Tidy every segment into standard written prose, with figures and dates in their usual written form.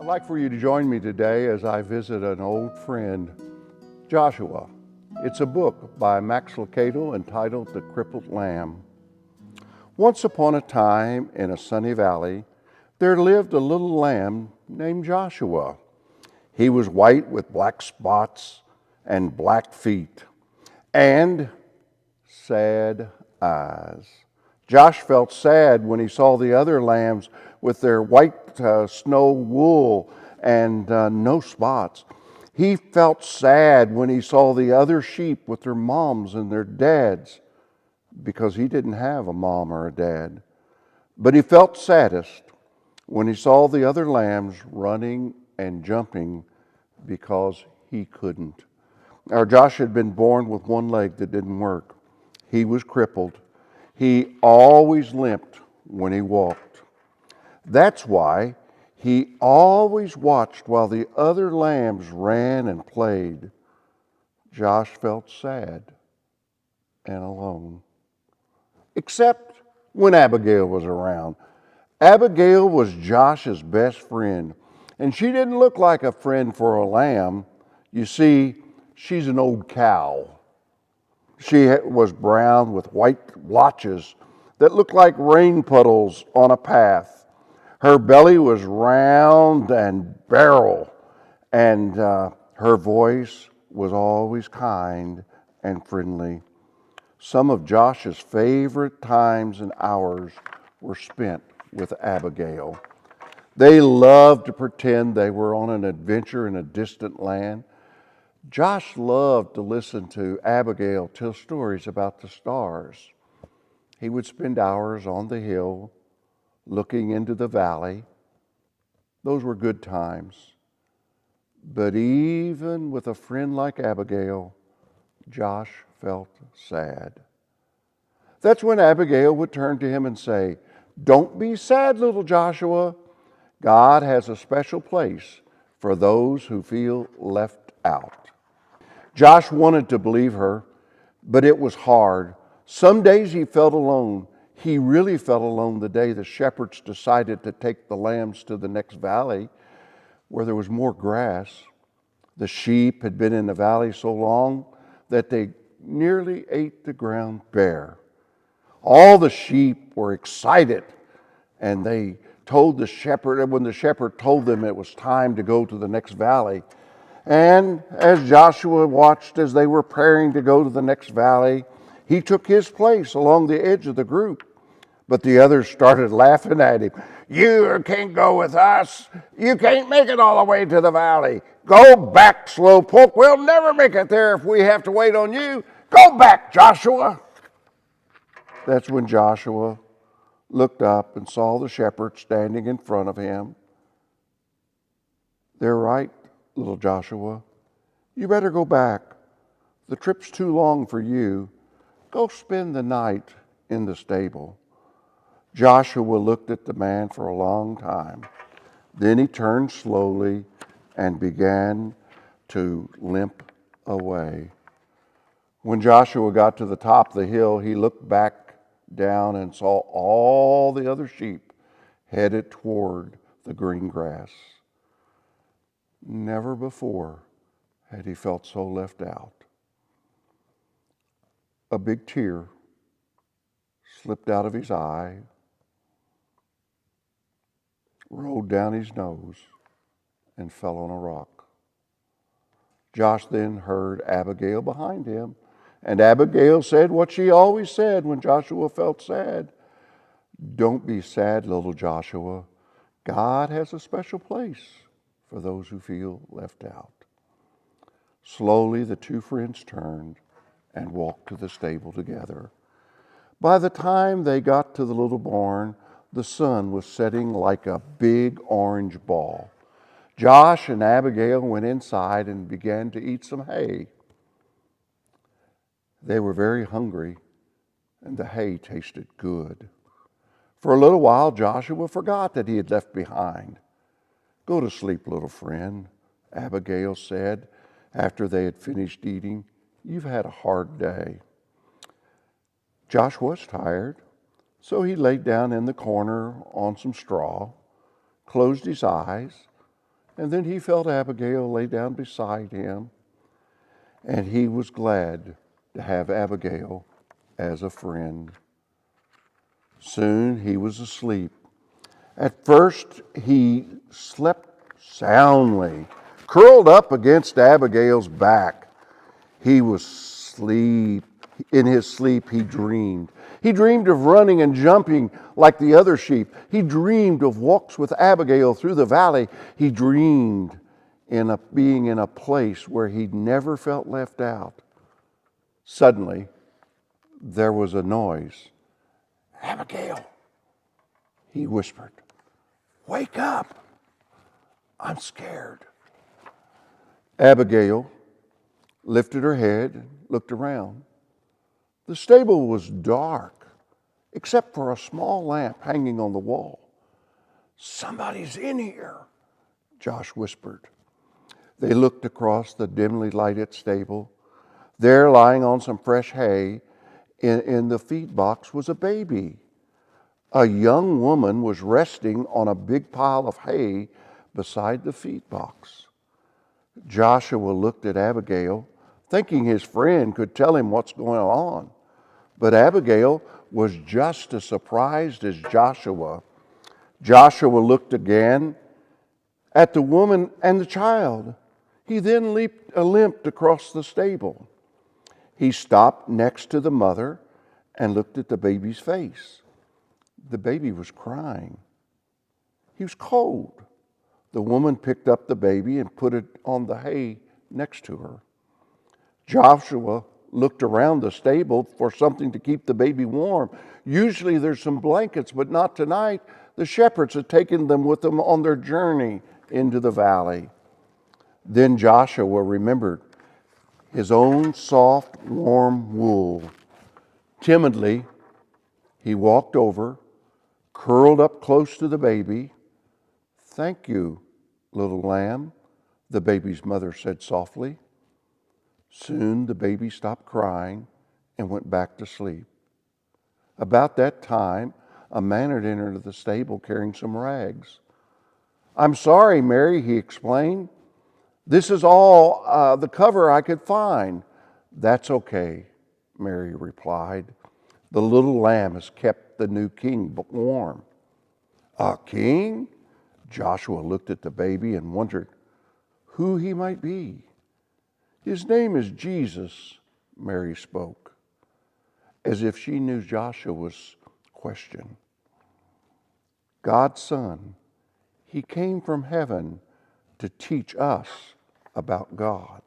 like for you to join me today as I visit an old friend, Joshua. It's a book by Max Lucado entitled The Crippled Lamb. Once upon a time in a sunny valley, there lived a little lamb named Joshua. He was white with black spots and black feet and sad eyes. Josh felt sad when he saw the other lambs with their white snow wool and no spots. He felt sad when he saw the other sheep with their moms and their dads, because he didn't have a mom or a dad. But he felt saddest when he saw the other lambs running and jumping because he couldn't. Our Josh had been born with one leg that didn't work. He was crippled. He always limped when he walked. That's why he always watched while the other lambs ran and played. Josh felt sad and alone. Except when Abigail was around. Abigail was Josh's best friend, and she didn't look like a friend for a lamb. You see, she's an old cow. She was brown with white blotches that looked like rain puddles on a path. Her belly was round and barrel, and her voice was always kind and friendly. Some of Josh's favorite times and hours were spent with Abigail. They loved to pretend they were on an adventure in a distant land. Josh loved to listen to Abigail tell stories about the stars. He would spend hours on the hill looking into the valley. Those were good times. But even with a friend like Abigail, Josh felt sad. That's when Abigail would turn to him and say, "Don't be sad, little Joshua. God has a special place for those who feel left out." Josh wanted to believe her, but it was hard. Some days he felt alone. He really felt alone the day the shepherds decided to take the lambs to the next valley where there was more grass. The sheep had been in the valley so long that they nearly ate the ground bare. All the sheep were excited, and they told the shepherd, when the shepherd told them it was time to go to the next valley. And as Joshua watched as they were preparing to go to the next valley, he took his place along the edge of the group. But the others started laughing at him. "You can't go with us. You can't make it all the way to the valley. Go back, slowpoke. We'll never make it there if we have to wait on you. Go back, Joshua." That's when Joshua looked up and saw the shepherd standing in front of him. "They're right, little Joshua. You better go back. The trip's too long for you. Go spend the night in the stable." Joshua looked at the man for a long time. Then he turned slowly and began to limp away. When Joshua got to the top of the hill, he looked back down and saw all the other sheep headed toward the green grass. Never before had he felt so left out. A big tear slipped out of his eye, rolled down his nose, and fell on a rock. Josh then heard Abigail behind him, and Abigail said what she always said when Joshua felt sad. "Don't be sad, little Joshua. God has a special place for those who feel left out." Slowly, the two friends turned and walked to the stable together. By the time they got to the little barn, the sun was setting like a big orange ball. Josh and Abigail went inside and began to eat some hay. They were very hungry, and the hay tasted good. For a little while, Joshua forgot that he had left behind. "Go to sleep, little friend," Abigail said after they had finished eating. "You've had a hard day." Josh was tired, so he laid down in the corner on some straw, closed his eyes, And then he felt Abigail lay down beside him, and he was glad to have Abigail as a friend. Soon he was asleep. At first he slept soundly, curled up against Abigail's back. He was asleep. In his sleep he dreamed. He dreamed of running and jumping like the other sheep. He dreamed of walks with Abigail through the valley. He dreamed being in a place where he'd never felt left out. Suddenly, there was a noise. "Abigail," he whispered, "wake up. I'm scared." Abigail lifted her head and looked around. The stable was dark, except for a small lamp hanging on the wall. "Somebody's in here," Josh whispered. They looked across the dimly lighted stable. There, lying on some fresh hay in the feed box, was a baby. A young woman was resting on a big pile of hay beside the feed box. Joshua looked at Abigail, thinking his friend could tell him what's going on. But Abigail was just as surprised as Joshua. Joshua looked again at the woman and the child. He then limped across the stable. He stopped next to the mother and looked at the baby's face. The baby was crying. He was cold. The woman picked up the baby and put it on the hay next to her. Joshua looked around the stable for something to keep the baby warm. Usually there's some blankets, but not tonight. The shepherds had taken them with them on their journey into the valley. Then Joshua remembered his own soft, warm wool. Timidly, he walked over, curled up close to the baby. "Thank you, little lamb," the baby's mother said softly. Soon the baby stopped crying and went back to sleep. About that time, a man had entered the stable carrying some rags. "I'm sorry, Mary," he explained. "This is all the cover I could find." "That's okay," Mary replied. "The little lamb has kept the new king warm." "A king?" Joshua looked at the baby and wondered who he might be. "His name is Jesus," Mary spoke, as if she knew Joshua's question. "God's Son, he came from heaven to teach us about God."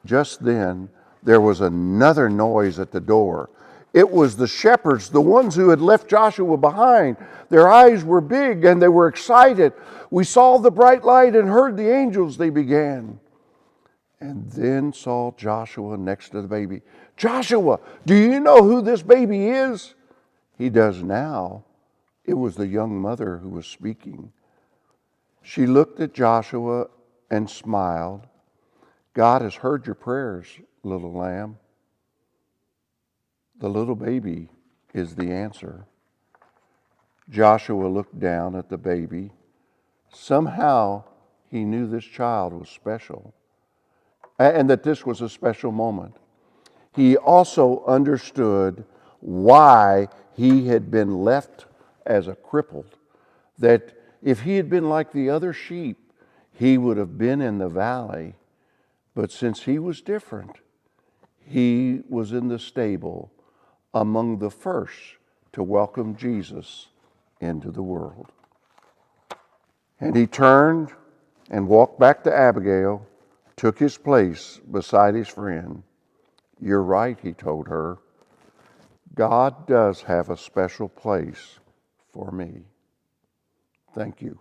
Just then, there was another noise at the door. It was the shepherds, the ones who had left Joshua behind. Their eyes were big and they were excited. "We saw the bright light and heard the angels," they began. And then saw Joshua next to the baby. "Joshua, do you know who this baby is?" He does now. It was the young mother who was speaking. She looked at Joshua and smiled. "God has heard your prayers, little lamb. The little baby is the answer." Joshua looked down at the baby. Somehow he knew this child was special and that this was a special moment. He also understood why he had been left as a crippled, that if he had been like the other sheep, he would have been in the valley. But since he was different, he was in the stable among the first to welcome Jesus into the world. And he turned and walked back to Abigail, took his place beside his friend. "You're right," he told her. "God does have a special place for me." Thank you.